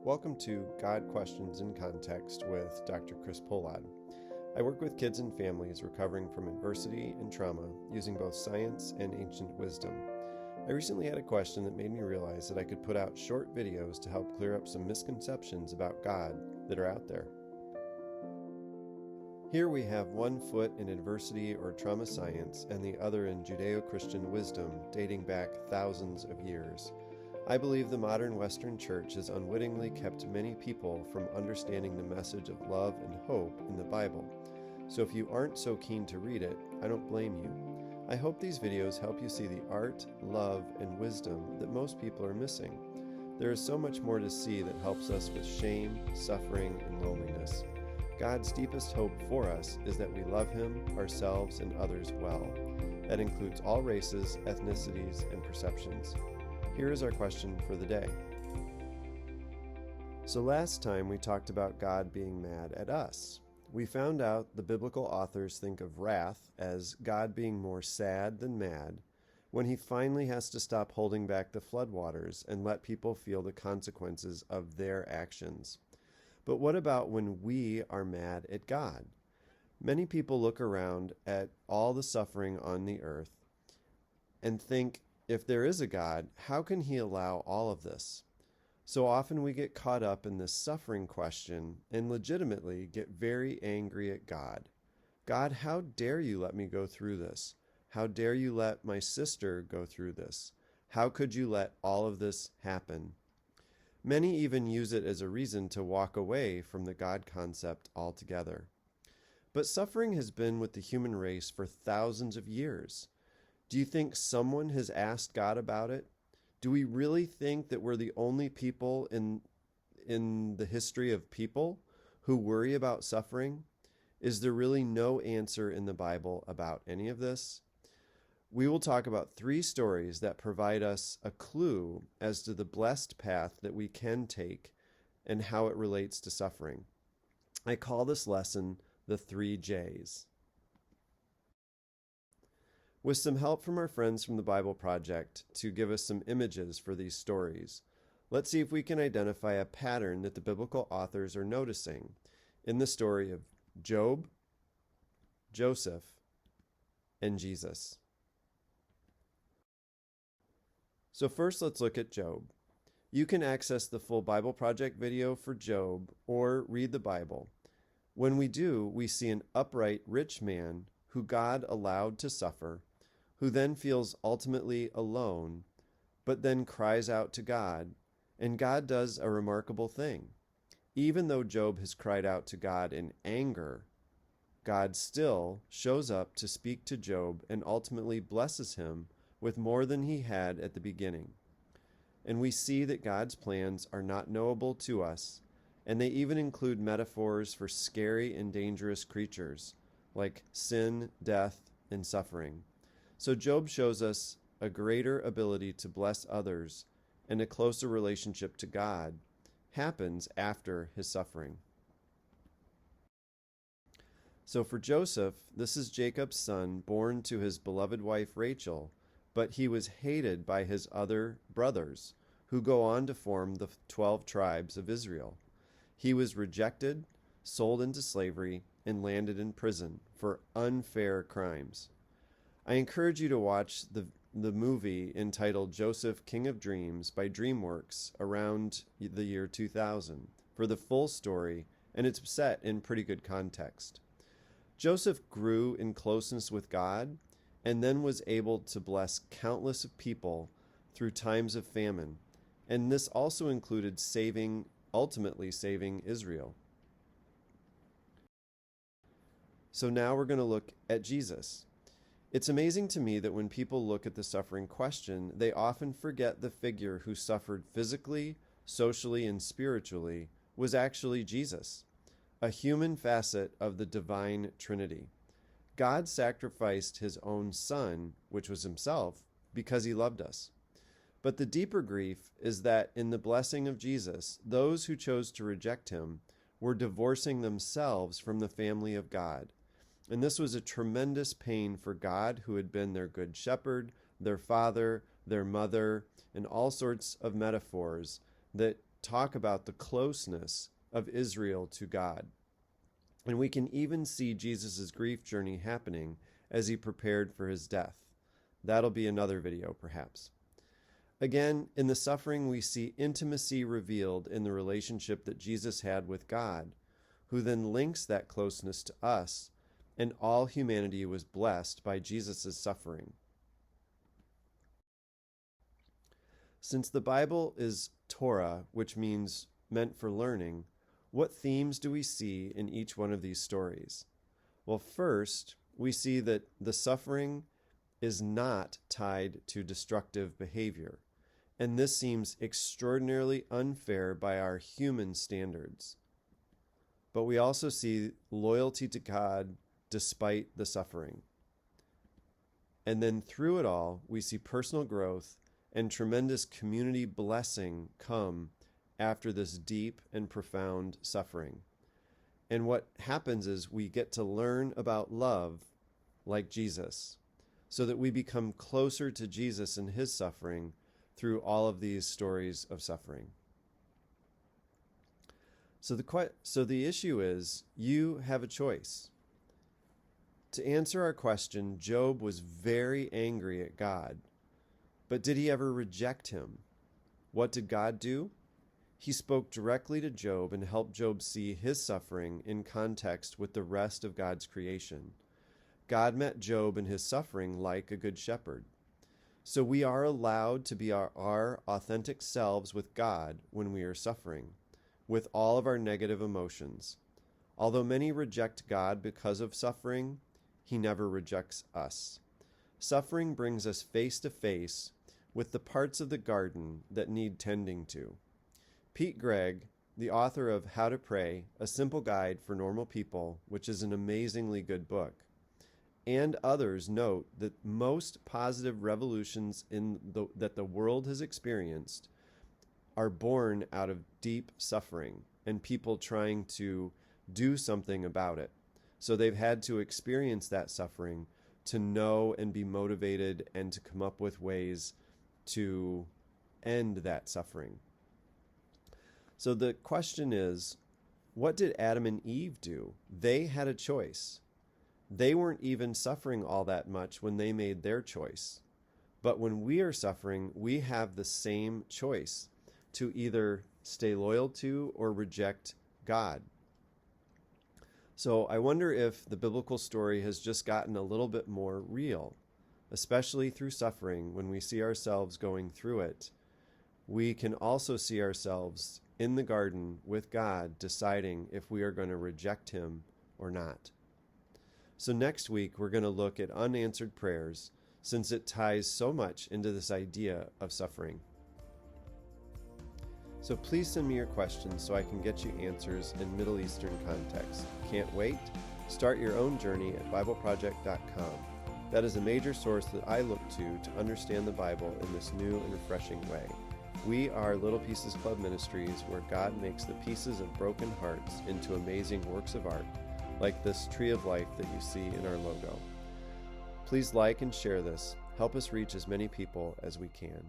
Welcome to God Questions in Context with Dr. Chris Pollad. I work with kids and families recovering from adversity and trauma using both science and ancient wisdom. I recently had a question that made me realize that I could put out short videos to help clear up some misconceptions about God that are out there. Here we have one foot in adversity or trauma science and the other in Judeo-Christian wisdom dating back thousands of years. I believe the modern Western church has unwittingly kept many people from understanding the message of love and hope in the Bible. So if you aren't so keen to read it, I don't blame you. I hope these videos help you see the art, love, and wisdom that most people are missing. There is so much more to see that helps us with shame, suffering, and loneliness. God's deepest hope for us is that we love Him, ourselves, and others well. That includes all races, ethnicities, and perceptions. Here is our question for the day. So last time we talked about God being mad at us. We found out the biblical authors think of wrath as God being more sad than mad when He finally has to stop holding back the floodwaters and let people feel the consequences of their actions. But what about when we are mad at God? Many people look around at all the suffering on the earth and think, if there is a God, how can He allow all of this? So often we get caught up in this suffering question and legitimately get very angry at God. God, how dare you let me go through this? How dare you let my sister go through this? How could you let all of this happen? Many even use it as a reason to walk away from the God concept altogether. But suffering has been with the human race for thousands of years. Do you think someone has asked God about it? Do we really think that we're the only people in the history of people who worry about suffering? Is there really no answer in the Bible about any of this? We will talk about 3 stories that provide us a clue as to the blessed path that we can take and how it relates to suffering. I call this lesson the 3 J's. With some help from our friends from the Bible Project to give us some images for these stories, let's see if we can identify a pattern that the biblical authors are noticing in the story of Job, Joseph, and Jesus. So first, let's look at Job. You can access the full Bible Project video for Job or read the Bible. When we do, we see an upright, rich man who God allowed to suffer, who then feels ultimately alone, but then cries out to God, and God does a remarkable thing. Even though Job has cried out to God in anger, God still shows up to speak to Job and ultimately blesses him with more than he had at the beginning. And we see that God's plans are not knowable to us, and they even include metaphors for scary and dangerous creatures, like sin, death, and suffering. So Job shows us a greater ability to bless others and a closer relationship to God happens after his suffering. So for Joseph, this is Jacob's son born to his beloved wife Rachel, but he was hated by his other brothers, who go on to form the 12 tribes of Israel. He was rejected, sold into slavery, and landed in prison for unfair crimes. I encourage you to watch the movie entitled Joseph, King of Dreams by DreamWorks around the year 2000 for the full story, and it's set in pretty good context. Joseph grew in closeness with God and then was able to bless countless of people through times of famine, and this also included ultimately saving Israel. So now we're going to look at Jesus. It's amazing to me that when people look at the suffering question, they often forget the figure who suffered physically, socially, and spiritually was actually Jesus, a human facet of the divine Trinity. God sacrificed His own Son, which was Himself, because He loved us. But the deeper grief is that in the blessing of Jesus, those who chose to reject Him were divorcing themselves from the family of God. And this was a tremendous pain for God, who had been their good shepherd, their father, their mother, and all sorts of metaphors that talk about the closeness of Israel to God. And we can even see Jesus' grief journey happening as he prepared for his death. That'll be another video, perhaps. Again, in the suffering, we see intimacy revealed in the relationship that Jesus had with God, who then links that closeness to us, and all humanity was blessed by Jesus' suffering. Since the Bible is Torah, which means meant for learning, what themes do we see in each one of these stories? Well, first, we see that the suffering is not tied to destructive behavior, and this seems extraordinarily unfair by our human standards. But we also see loyalty to God despite the suffering. And then through it all, we see personal growth and tremendous community blessing come after this deep and profound suffering. And what happens is we get to learn about love like Jesus, so that we become closer to Jesus and his suffering through all of these stories of suffering. So the issue is, you have a choice. To answer our question, Job was very angry at God. But did he ever reject him? What did God do? He spoke directly to Job and helped Job see his suffering in context with the rest of God's creation. God met Job in his suffering like a good shepherd. So we are allowed to be our authentic selves with God when we are suffering, with all of our negative emotions. Although many reject God because of suffering, he never rejects us. Suffering brings us face to face with the parts of the garden that need tending to. Pete Greig, the author of How to Pray, A Simple Guide for Normal People, which is an amazingly good book, and others note that most positive revolutions that the world has experienced are born out of deep suffering and people trying to do something about it. So they've had to experience that suffering to know and be motivated and to come up with ways to end that suffering. So the question is, what did Adam and Eve do? They had a choice. They weren't even suffering all that much when they made their choice. But when we are suffering, we have the same choice to either stay loyal to or reject God. So I wonder if the biblical story has just gotten a little bit more real, especially through suffering. When we see ourselves going through it, we can also see ourselves in the garden with God, deciding if we are going to reject him or not. So next week, we're going to look at unanswered prayers, since it ties so much into this idea of suffering. So please send me your questions so I can get you answers in Middle Eastern context. Can't wait? Start your own journey at BibleProject.com. That is a major source that I look to understand the Bible in this new and refreshing way. We are Little Pieces Club Ministries, where God makes the pieces of broken hearts into amazing works of art, like this tree of life that you see in our logo. Please like and share this. Help us reach as many people as we can.